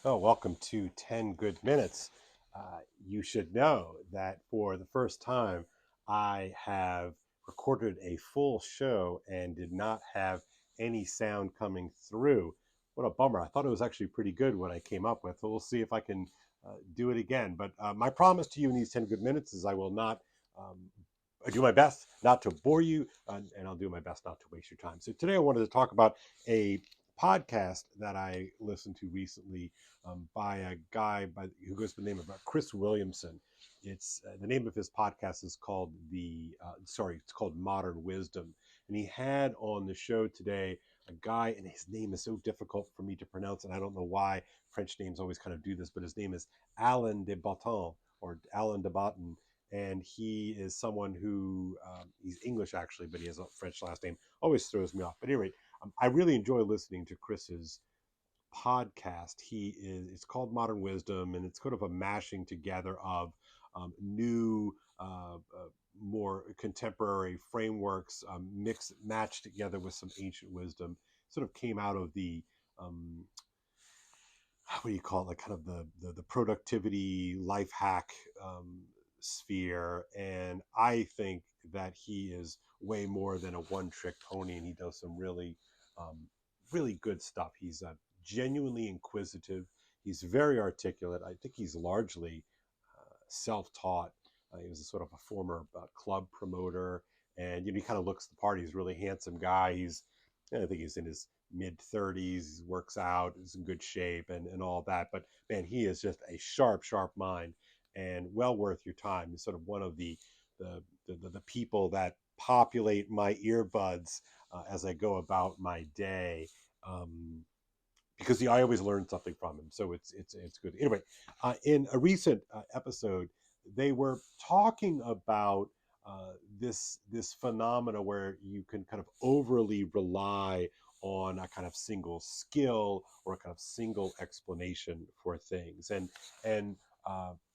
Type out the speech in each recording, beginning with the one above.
Oh, welcome to 10 Good Minutes. You should know that for the first time, I have recorded a full show and did not have any sound coming through. What a bummer. I thought it was actually pretty good what I came up with. So we'll see if I can do it again. But my promise to you in these 10 Good Minutes is I will not. I do my best not to bore you, and I'll do my best not to waste your time. So today I wanted to talk about a podcast that I listened to recently by a guy who goes by the name of Chris Williamson. It's the name of his podcast is called it's called Modern Wisdom, and he had on the show today a guy, and his name is so difficult for me to pronounce, and I don't know why French names always kind of do this, but his name is Alain de Botton or Alain de Botton, and he is someone who he's English actually, but he has a French last name. Always throws me off. But anyway, I really enjoy listening to Chris's podcast. It's called Modern Wisdom, and it's kind of a mashing together of new, more contemporary frameworks, matched together with some ancient wisdom. Sort of came out of the um, what do you call it, like kind of the productivity life hack sphere. And I think that he is way more than a one trick pony, and he does some um, really good stuff. He's genuinely inquisitive. He's very articulate. I think he's largely self-taught. He was a sort of a former club promoter, and he kind of looks the part. He's a really handsome guy. I think he's in his mid 30s. Works out, is in good shape, and all that. But man, he is just a sharp mind, and well worth your time. He's sort of one of the people that populate my earbuds as I go about my day. Because I always learn something from him, so it's good. Anyway, in a recent episode, they were talking about this phenomena where you can kind of overly rely on a kind of single skill or a kind of single explanation for things, and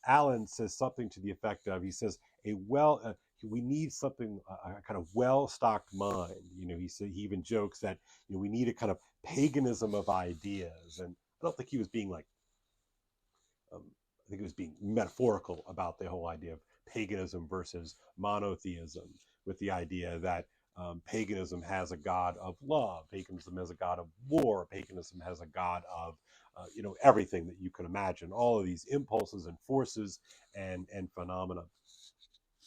Alan says something to the effect of, he says, a well we need something, a kind of well-stocked mind. He even jokes that we need a kind of paganism of ideas. And I don't think he was being like, I think he was being metaphorical about the whole idea of paganism versus monotheism, with the idea that paganism has a god of love, paganism has a god of war, paganism has a god of everything that you can imagine, all of these impulses and forces and phenomena.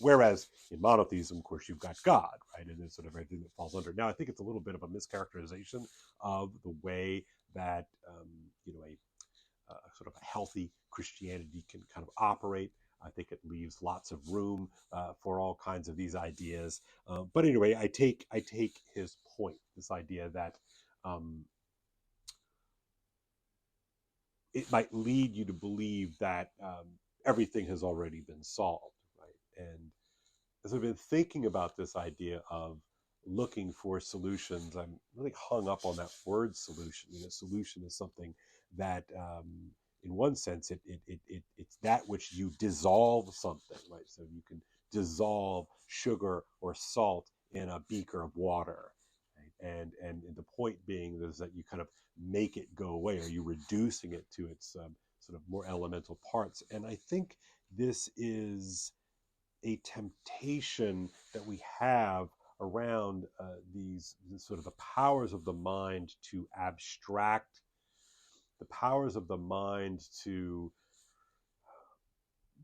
Whereas in monotheism, of course, you've got God, right? And it's sort of everything that falls under. Now, I think it's a little bit of a mischaracterization of the way that a sort of a healthy Christianity can kind of operate. I think it leaves lots of room for all kinds of these ideas. But anyway, I take his point. This idea that um, it might lead you to believe that everything has already been solved, right? And as I've been thinking about this idea of looking for solutions, I'm really hung up on that word solution. Solution is something that, in one sense, it's that which you dissolve something, right? So you can dissolve sugar or salt in a beaker of water. Right? And the point being is that you kind of make it go away, or you're reducing it to its sort of more elemental parts. And I think this is a temptation that we have around these sort of the powers of the mind to abstract, the powers of the mind to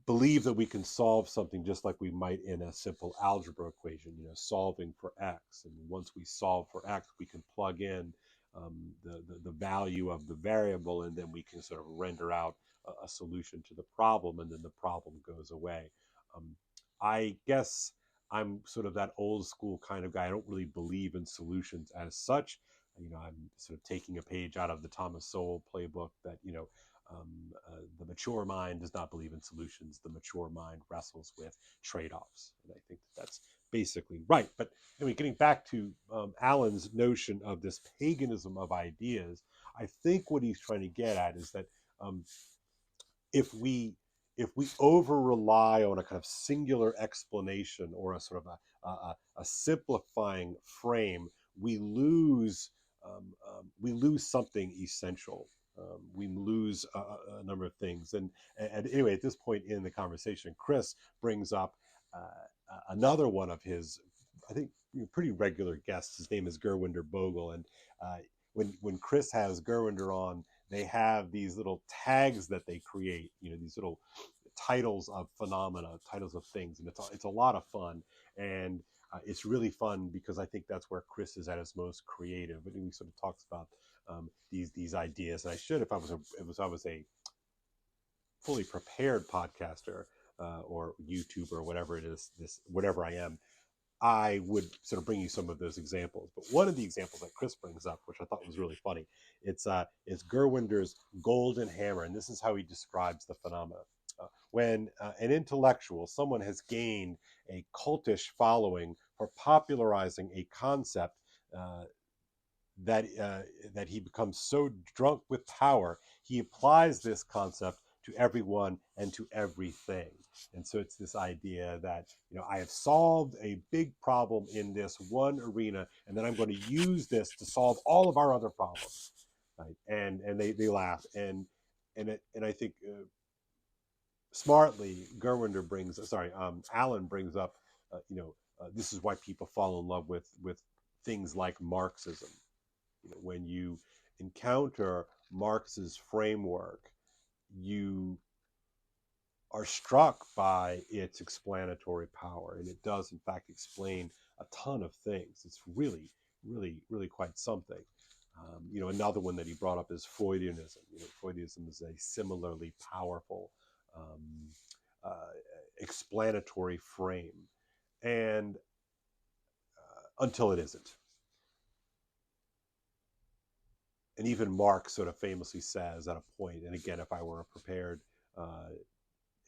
believe that we can solve something just like we might in a simple algebra equation, solving for x. And once we solve for x, we can plug in the value of the variable, and then we can sort of render out a solution to the problem, and then the problem goes away. Um, I guess I'm sort of that old school kind of guy. I don't really believe in solutions as such. I'm sort of taking a page out of the Thomas Sowell playbook that, the mature mind does not believe in solutions. The mature mind wrestles with trade-offs, and I think that's basically right. But anyway, getting back to Alan's notion of this paganism of ideas, I think what he's trying to get at is that um, if we over rely on a kind of singular explanation or a sort of a simplifying frame, we lose something essential. We lose a number of things. And anyway, at this point in the conversation, Chris brings up another one of his, I think, pretty regular guests. His name is Gurwinder Bhogal. And when Chris has Gurwinder on, they have these little tags that they create, these little titles of phenomena, titles of things. And it's a lot of fun. And it's really fun because I think that's where Chris is at his most creative. But he sort of talks about these ideas. And I should, if I was a fully prepared podcaster or YouTuber or whatever it is, whatever I am, I would sort of bring you some of those examples. But one of the examples that Chris brings up, which I thought was really funny, it's Gurwinder's golden hammer, and this is how he describes the phenomena. When an intellectual, someone has gained a cultish following for popularizing a concept that he becomes so drunk with power, he applies this concept to everyone and to everything. And so it's this idea that, I have solved a big problem in this one arena, and then I'm going to use this to solve all of our other problems. Right? And they laugh. And I think smartly, Alan brings up, this is why people fall in love with things like Marxism. When you encounter Marx's framework, you are struck by its explanatory power, and it does in fact explain a ton of things. It's really, really, really quite something. Another one that he brought up is Freudianism. Freudianism is a similarly powerful explanatory frame, and until it isn't. And even Marx sort of famously says at a point, and again, if I were prepared,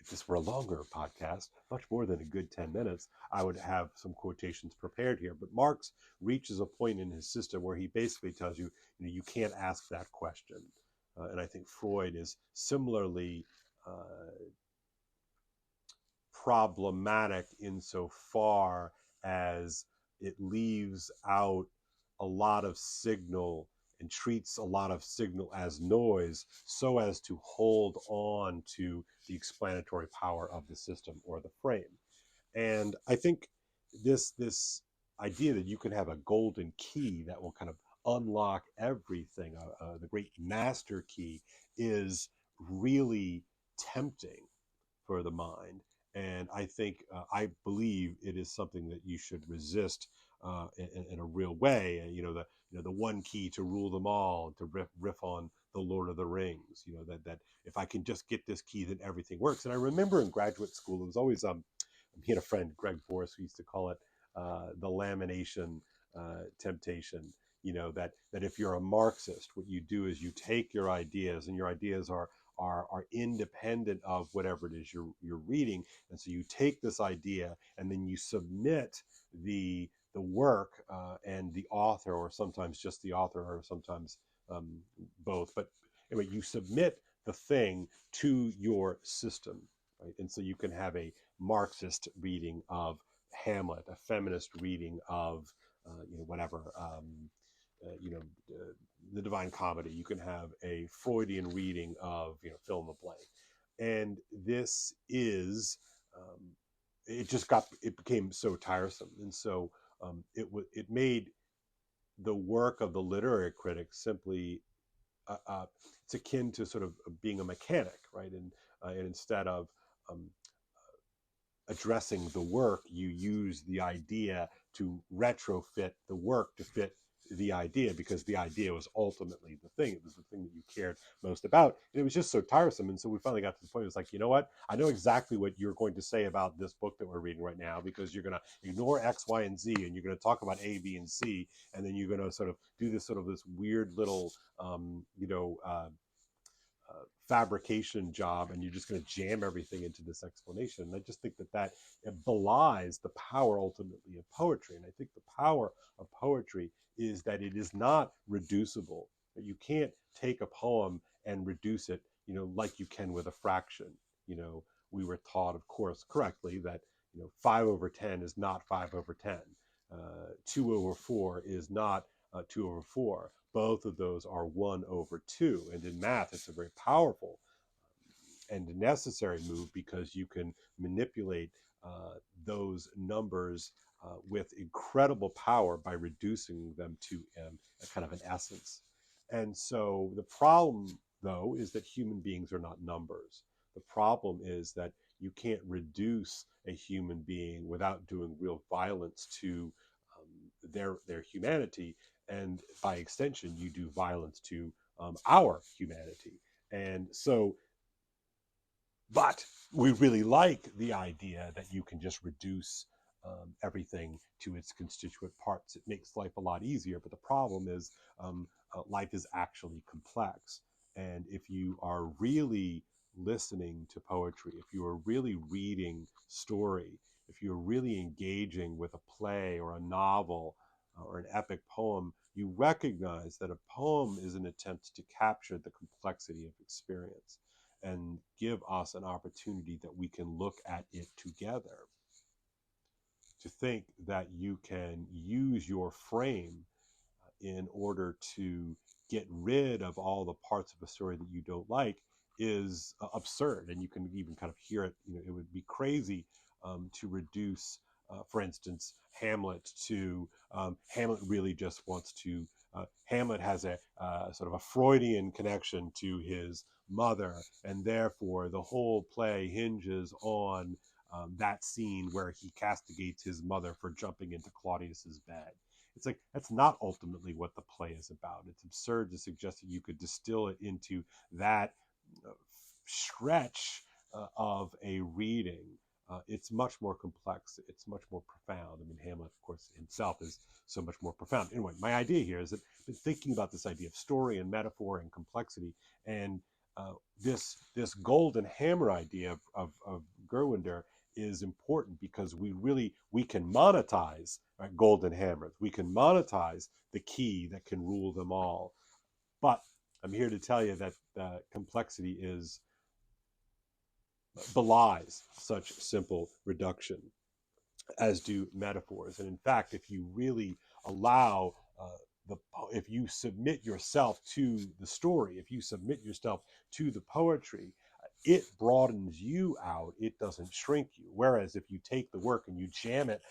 if this were a longer podcast, much more than a good 10 minutes, I would have some quotations prepared here. But Marx reaches a point in his system where he basically tells you, you can't ask that question. And I think Freud is similarly problematic insofar as it leaves out a lot of signal and treats a lot of signal as noise so as to hold on to the explanatory power of the system or the frame. And I think this idea that you can have a golden key that will kind of unlock everything, the great master key, is really tempting for the mind. And I think, I believe it is something that you should resist in a real way. And, the one key to rule them all, to riff on the Lord of the Rings, that if I can just get this key, then everything works. And I remember in graduate school, it was always, he had a friend, Greg Forrest, who used to call it the lamination temptation. That if you're a Marxist, what you do is you take your ideas, and your ideas are independent of whatever it is you're reading, and so you take this idea and then you submit the work and the author, or sometimes just the author, or sometimes both. But anyway, you submit the thing to your system, right? And so you can have a Marxist reading of Hamlet, a feminist reading of whatever. The Divine Comedy. You can have a Freudian reading of fill in the blank, and this is it became so tiresome, and so it made the work of the literary critic simply it's akin to sort of being a mechanic, right? And instead of addressing the work, you use the idea to retrofit the work to fit the idea, because the idea was ultimately the thing. It was the thing that you cared most about. And it was just so tiresome. And so we finally got to the point, it was like, you know what? I know exactly what you're going to say about this book that we're reading right now, because you're going to ignore X, Y, and Z, and you're going to talk about A, B, and C. And then you're going to sort of do this weird little, fabrication job, and you're just going to jam everything into this explanation. And I just think that belies the power ultimately of poetry. And I think the power of poetry is that it is not reducible. That you can't take a poem and reduce it, like you can with a fraction. We were taught, of course, correctly, that 5/10 is not 5/10. 2/4 is not 2 over 4. Both of those are 1 over 2. And in math, it's a very powerful and necessary move because you can manipulate those numbers with incredible power by reducing them to a kind of an essence. And so the problem, though, is that human beings are not numbers. The problem is that you can't reduce a human being without doing real violence to their humanity, and by extension, you do violence to our humanity. And so but we really like the idea that you can just reduce everything to its constituent parts. It makes life a lot easier. But the problem is life is actually complex. And if you are really listening to poetry, if you are really reading story, if you're really engaging with a play or a novel or an epic poem, you recognize that a poem is an attempt to capture the complexity of experience and give us an opportunity that we can look at it together. To think that you can use your frame in order to get rid of all the parts of a story that you don't like is absurd. And you can even kind of hear it. It would be crazy to reduce, for instance, Hamlet to Hamlet really just wants to. Hamlet has a sort of a Freudian connection to his mother, and therefore the whole play hinges on that scene where he castigates his mother for jumping into Claudius's bed. It's like that's not ultimately what the play is about. It's absurd to suggest that you could distill it into that uh, stretch of a reading. It's much more complex. It's much more profound. I mean, Hamlet, of course, himself is so much more profound. Anyway, my idea here is that I've been thinking about this idea of story and metaphor and complexity, and this golden hammer idea of Gerwinder is important because we can monetize golden hammers. We can monetize the key that can rule them all. But I'm here to tell you that complexity is belies such simple reduction, as do metaphors. And in fact, if you really allow the if you submit yourself to the story, if you submit yourself to the poetry, it broadens you out. It doesn't shrink you. Whereas if you take the work and you jam it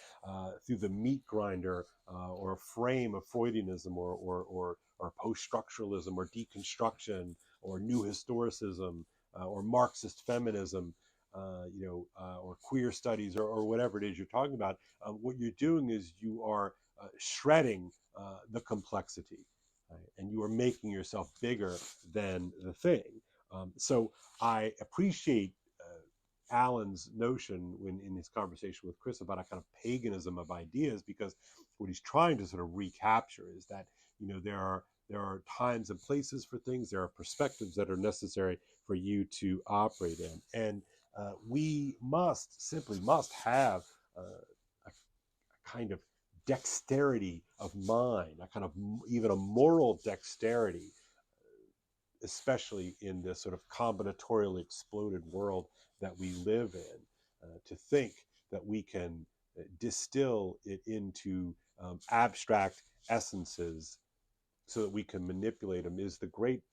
through the meat grinder or a frame of Freudianism or post-structuralism or deconstruction or new historicism or Marxist feminism, or queer studies or whatever it is you're talking about, what you're doing is you are shredding the complexity, right? And you are making yourself bigger than the thing. So I appreciate Alan's notion when in his conversation with Chris about a kind of paganism of ideas, because what he's trying to sort of recapture is that there are times and places for things, there are perspectives that are necessary for you to operate in, and we must have a kind of dexterity of mind, a kind of even a moral dexterity, especially in this sort of combinatorially exploded world that we live in, to think that we can distill it into abstract essences so that we can manipulate them is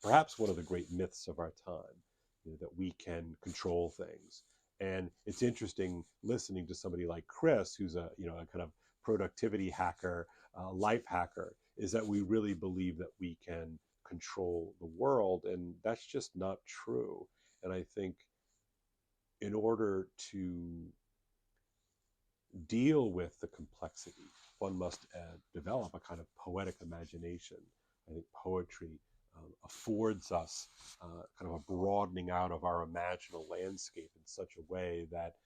perhaps one of the great myths of our time, that we can control things. And it's interesting listening to somebody like Chris, who's a kind of productivity hacker, life hacker, is that we really believe that we can control the world, and that's just not true. And I think in order to deal with the complexity, one must develop a kind of poetic imagination. I think poetry affords us kind of a broadening out of our imaginal landscape in such a way that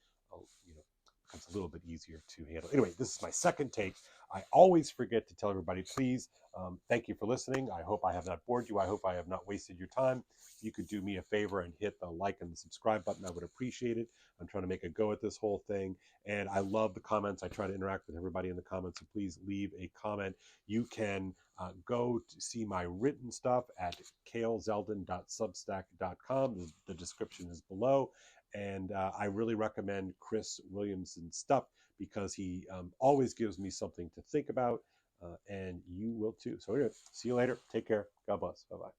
becomes a little bit easier to handle. Anyway, this is my second take. I always forget to tell everybody, please, thank you for listening. I hope I have not bored you. I hope I have not wasted your time. If you could do me a favor and hit the like and the subscribe button, I would appreciate it. I'm trying to make a go at this whole thing. And I love the comments. I try to interact with everybody in the comments, so please leave a comment. You can go to see my written stuff at kalezeldin.substack.com. The description is below. And I really recommend Chris Williamson's stuff because he always gives me something to think about. and you will too. So anyway, see you later. Take care. God bless. Bye bye.